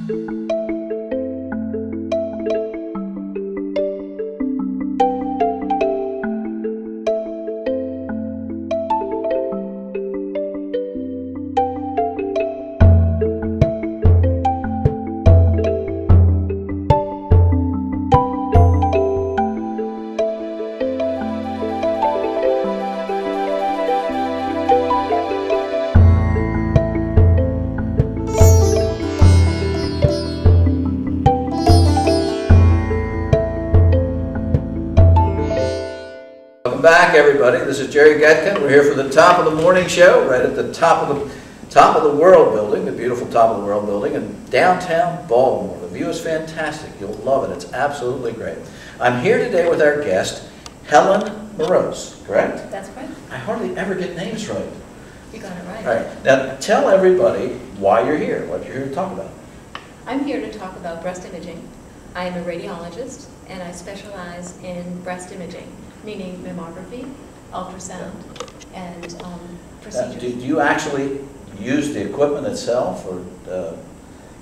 Welcome back, everybody. This is Jerry Getka. We're here for the Top of the Morning show, right at the top of the World building, the beautiful Top of the World building in downtown Baltimore. The view is fantastic. You'll love it. It's absolutely great. I'm here today with our guest, Helen Morose, correct? That's correct. I hardly ever get names right. You got it right. All right. Now, tell everybody why you're here, what you're here to talk about. I'm here to talk about breast imaging. I am a radiologist, and I specialize in breast imaging, meaning mammography, ultrasound, and procedures. Do you actually use the equipment itself, or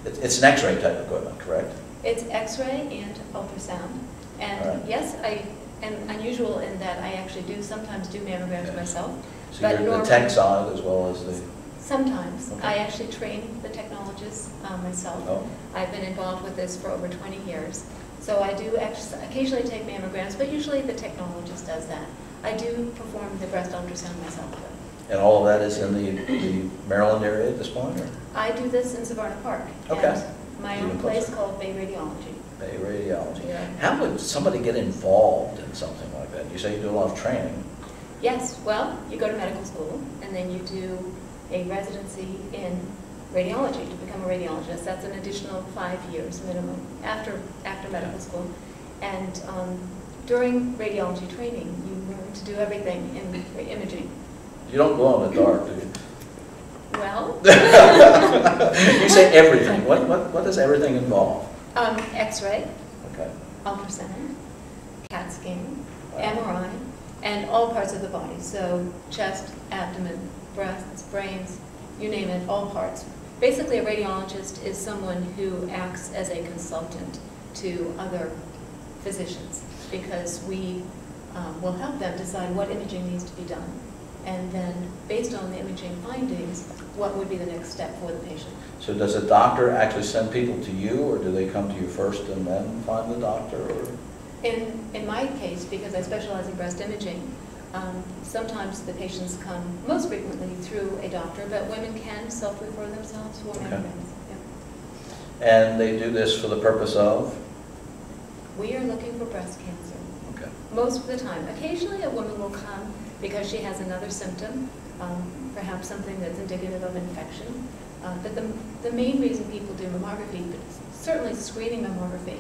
it's an X-ray type equipment, correct? It's X-ray and ultrasound. And right. yes, I am unusual in that I actually do sometimes do mammograms myself. So but you're the tech side as well as the... Sometimes. Okay. I actually train the technologists myself. Oh. I've been involved with this for over 20 years. So I do occasionally take mammograms, but usually the technologist does that. I do perform the breast ultrasound myself, though. And all of that is in the Maryland area at this point? Or? I do this in Savannah Park. Okay. At my own place called Bay Radiology. Bay Radiology. Yeah. How would somebody get involved in something like that? You say you do a lot of training. Yes, well, you go to medical school, and then you do a residency in radiology to become a radiologist. That's an additional 5 years minimum after medical school. And during radiology training, you learn to do everything in imaging. You don't glow in the dark, do you? Well, you say everything. What does everything involve? X-ray, Okay. ultrasound, CAT scan, Wow. MRI, and all parts of the body. So chest, abdomen, breasts, brains, you name it, all parts. Basically, a radiologist is someone who acts as a consultant to other physicians, because we will help them decide what imaging needs to be done. And then, based on the imaging findings, what would be the next step for the patient. So does a doctor actually send people to you, or do they come to you first and then find the doctor? Or? In my case, because I specialize in breast imaging, sometimes the patients come, most frequently through a doctor, but women can self-refer themselves for mammograms. Yeah. And they do this for the purpose of? We are looking for breast cancer. Okay. Most of the time. Occasionally a woman will come because she has another symptom, perhaps something that's indicative of infection. But the main reason people do mammography, but certainly screening mammography,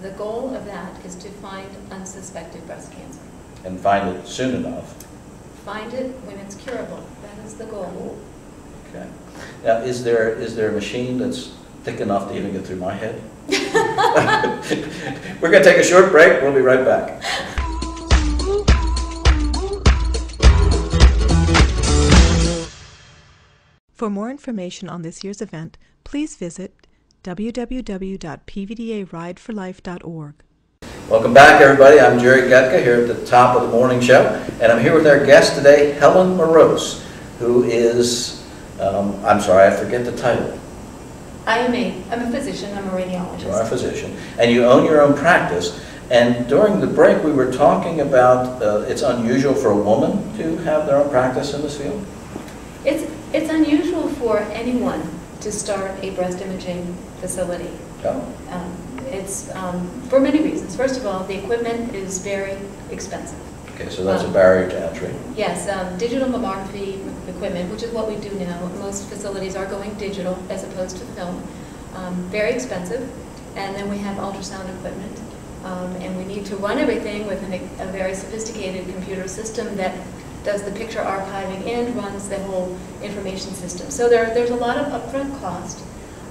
the goal of that is to find unsuspected breast cancer. And find it soon enough. Find it when it's curable. That is the goal. Okay. Now, is there a machine that's thick enough to even get through my head? We're going to take a short break. We'll be right back. For more information on this year's event, please visit www.pvdarideforlife.org. Welcome back, everybody. I'm Jerry Getka here at the Top of the Morning show, and I'm here with our guest today, Helen Morose, who is, I'm sorry, I forget the title. I'm a physician. I'm a radiologist. You are a physician, and you own your own practice. And during the break, we were talking about it's unusual for a woman to have their own practice in this field. It's unusual for anyone to start a breast imaging facility. Oh. It's for many reasons. First of all, the equipment is very expensive. Okay, so that's a barrier to entry. Yes, digital mammography equipment, which is what we do now. Most facilities are going digital as opposed to film. Very expensive. And then we have ultrasound equipment. And we need to run everything with a very sophisticated computer system that does the picture archiving and runs the whole information system. So there's a lot of upfront cost.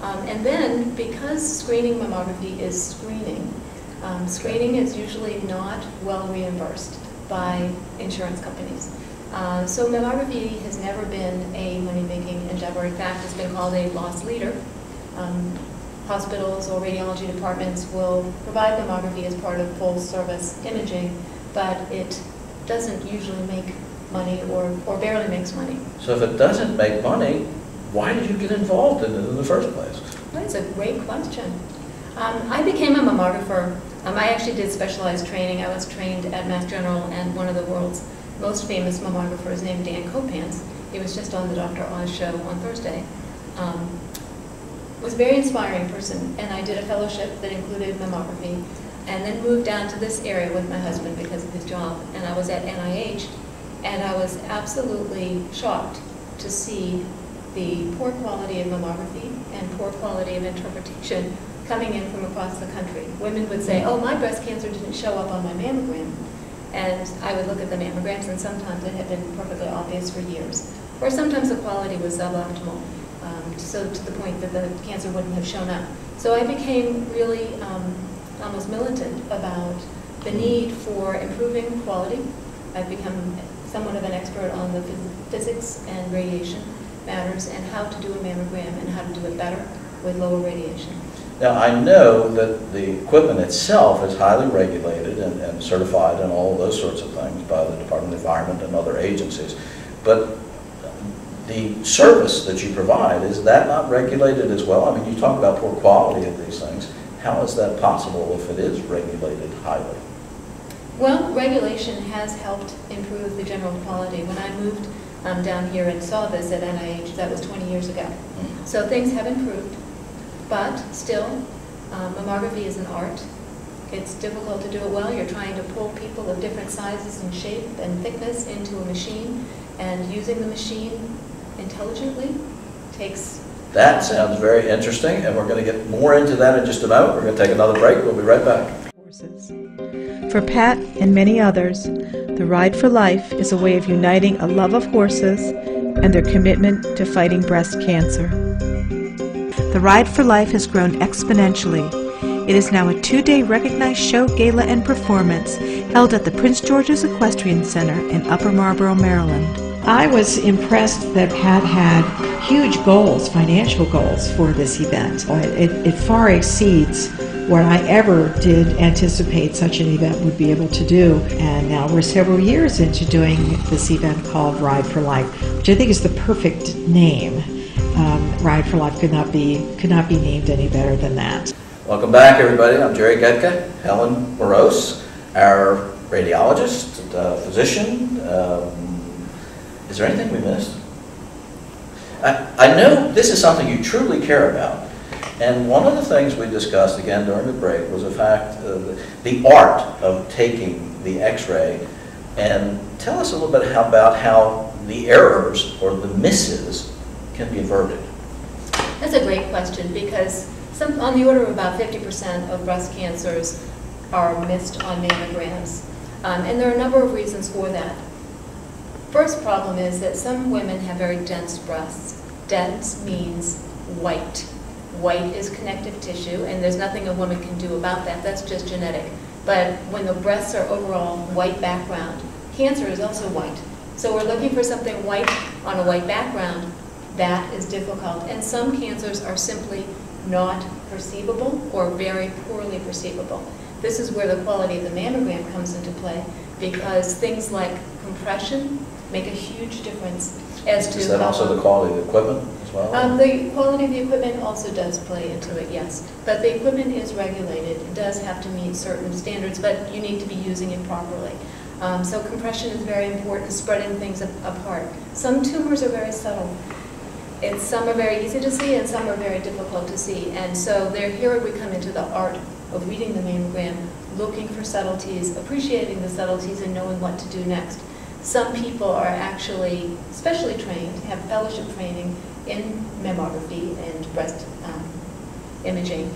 And then, because screening mammography is screening, screening is usually not well reimbursed by insurance companies. So mammography has never been a money-making endeavor. In fact, it's been called a loss leader. hospitals or radiology departments will provide mammography as part of full-service imaging, but it doesn't usually make money or barely makes money. So if it doesn't make money, why did you get involved in it in the first place? That's a great question. I became a mammographer. I actually did specialized training. I was trained at Mass General, and one of the world's most famous mammographers named Dan Copans, he was just on the Dr. Oz show on Thursday, was a very inspiring person, and I did a fellowship that included mammography, and then moved down to this area with my husband because of his job, and I was at NIH, and I was absolutely shocked to see the poor quality of mammography and poor quality of interpretation coming in from across the country. Women would say, oh, my breast cancer didn't show up on my mammogram. And I would look at the mammograms, and sometimes it had been perfectly obvious for years. Or sometimes the quality was suboptimal, so to the point that the cancer wouldn't have shown up. So I became really almost militant about the need for improving quality. I've become somewhat of an expert on the physics and radiation matters and how to do a mammogram and how to do it better with lower radiation. Now, I know that the equipment itself is highly regulated and certified and all of those sorts of things by the Department of Environment and other agencies, but the service that you provide, is that not regulated as well? I mean, you talk about poor quality of these things. How is that possible if it is regulated highly? Well, regulation has helped improve the general quality. When I moved down here and saw this at NIH, that was 20 years ago. So things have improved, but still, mammography is an art. It's difficult to do it well. You're trying to pull people of different sizes and shape and thickness into a machine, and using the machine intelligently takes... That sounds very interesting, and we're going to get more into that in just a moment. We're going to take another break. We'll be right back. For Pat and many others, the Ride for Life is a way of uniting a love of horses and their commitment to fighting breast cancer. The Ride for Life has grown exponentially. It is now a 2-day recognized show, gala, and performance held at the Prince George's Equestrian Center in Upper Marlboro, Maryland. I was impressed that Pat had huge goals, financial goals for this event. It far exceeds what I ever did anticipate such an event would be able to do. And now we're several years into doing this event called Ride for Life, which I think is the perfect name. Ride for Life could not be named any better than that. Welcome back, everybody. I'm Jerry Getka. Helen Morose, our radiologist, physician. Is there anything we missed? I know this is something you truly care about. And one of the things we discussed again during the break was the fact the art of taking the x-ray. And tell us a little bit about how the errors or the misses can be averted. That's a great question, because on the order of about 50% of breast cancers are missed on mammograms. And there are a number of reasons for that. First problem is that some women have very dense breasts. Dense means white. White is connective tissue, and there's nothing a woman can do about that. That's just genetic. But when the breasts are overall white background, cancer is also white. So we're looking for something white on a white background. That is difficult. And some cancers are simply not perceivable or very poorly perceivable. This is where the quality of the mammogram comes into play, because things like compression make a huge difference as to... Is that also the quality of the equipment as well? The quality of the equipment also does play into it, yes. But the equipment is regulated. It does have to meet certain standards, but you need to be using it properly. So compression is very important, spreading things apart. Some tumors are very subtle. Some are very easy to see, and some are very difficult to see. And so here we come into the art of reading the mammogram, looking for subtleties, appreciating the subtleties, and knowing what to do next. Some people are actually specially trained, have fellowship training in mammography and breast imaging.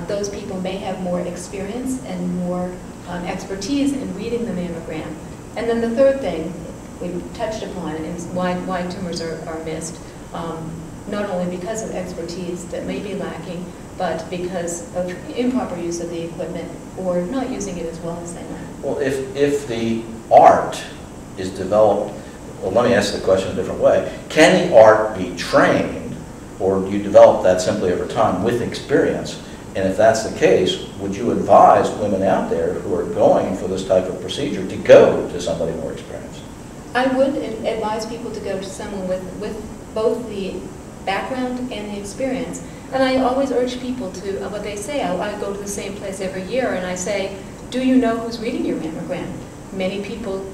Those people may have more experience and more expertise in reading the mammogram. And then the third thing we touched upon is why tumors are missed. Not only because of expertise that may be lacking, but because of improper use of the equipment or not using it as well as they might. Well, if the art is developed, well, let me ask the question a different way. Can the art be trained or do you develop that simply over time with experience? And if that's the case, would you advise women out there who are going for this type of procedure to go to somebody more experienced? I would advise people to go to someone with both the background and the experience. And I always urge people to, what they say, I go to the same place every year, and I say, do you know who's reading your mammogram?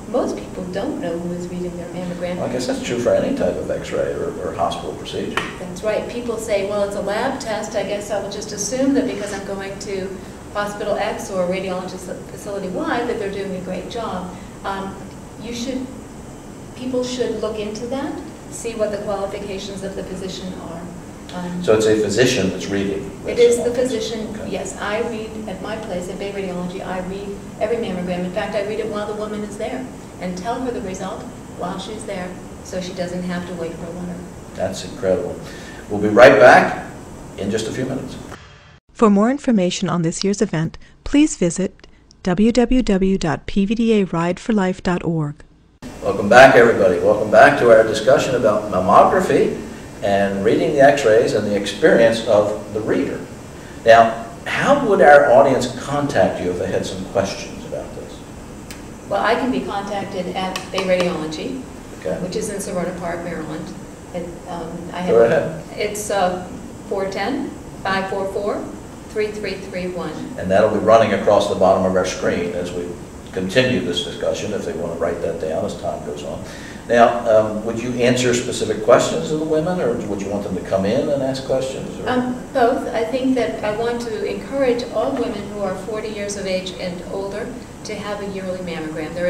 Most people don't know who is reading their mammogram. Well, I guess that's true for any type of x-ray or hospital procedure. That's right. People say, well, it's a lab test. I guess I will just assume that because I'm going to Hospital X or Radiologist Facility Y that they're doing a great job. People should look into that, see what the qualifications of the physician are. So it's a physician that's reading? It is the physician, okay. Yes. I read at my place at Bay Radiology, I read every mammogram. In fact, I read it while the woman is there and tell her the result while she's there so she doesn't have to wait for a letter. That's incredible. We'll be right back in just a few minutes. For more information on this year's event, please visit www.pvdarideforlife.org. Welcome back, everybody. Welcome back to our discussion about mammography and reading the x-rays and the experience of the reader. Now, how would our audience contact you if they had some questions about this? Well, I can be contacted at Bay Radiology, Okay. which is in Serona Park, Maryland. Go ahead. It's 410-544-3331. And that'll be running across the bottom of our screen as we continue this discussion, if they want to write that down as time goes on. Now, would you answer specific questions of the women, or would you want them to come in and ask questions? Both. I think that I want to encourage all women who are 40 years of age and older to have a yearly mammogram. There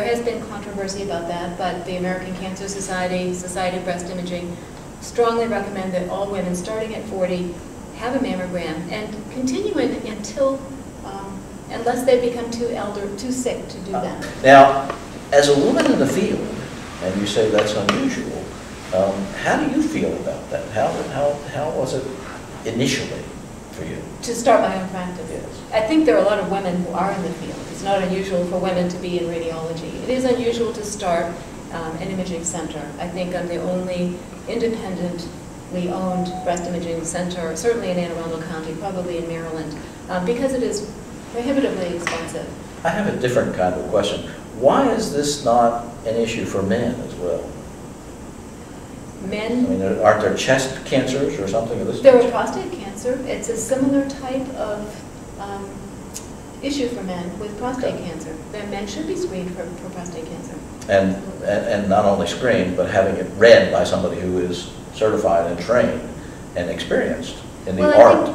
has been controversy about that, but the American Cancer Society, Society of Breast Imaging, strongly recommend that all women starting at 40 have a mammogram and continue until, unless they become too sick to do that. Now, as a woman in the field, and you say that's unusual, how do you feel about that? How was it initially for you? To start my own practice? Yes. I think there are a lot of women who are in the field. It's not unusual for women to be in radiology. It is unusual to start an imaging center. I think I'm the only independently owned breast imaging center, certainly in Anne Arundel County, probably in Maryland, because it is prohibitively expensive. I have a different kind of question. Why is this not an issue for men as well? Men? I mean, aren't there chest cancers or something of this There nature? is prostate cancer. It's a similar type of issue for men with prostate cancer. Then men should be screened for prostate cancer. And not only screened, but having it read by somebody who is certified and trained and experienced in the art.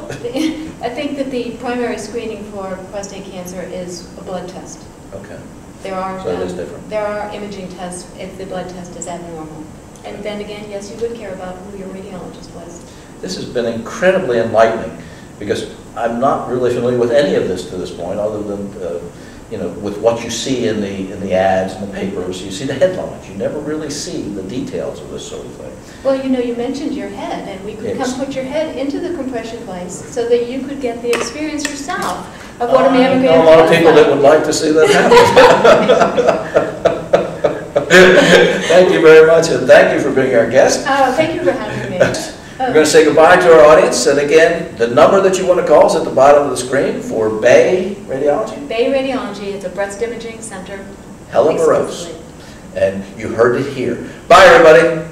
I think that the primary screening for prostate cancer is a blood test. Okay. There are, So it is different. There are imaging tests if the blood test is abnormal. And then again, yes, you would care about who your radiologist was. This has been incredibly enlightening because I'm not really familiar with any of this to this point, other than with what you see in the ads and the papers. You see the headlines. You never really see the details of this sort of thing. Well, you mentioned your head, and we could come put your head into the compression device so that you could get the experience yourself of what a mammogram feels like. A lot of people that would like to see that happen. Thank you very much, and thank you for being our guest. Thank you for having me. We're going to say goodbye to our audience, and again, the number that you want to call is at the bottom of the screen for Bay Radiology. Bay Radiology, it's a breast imaging center. Helen Morose. And you heard it here. Bye, everybody.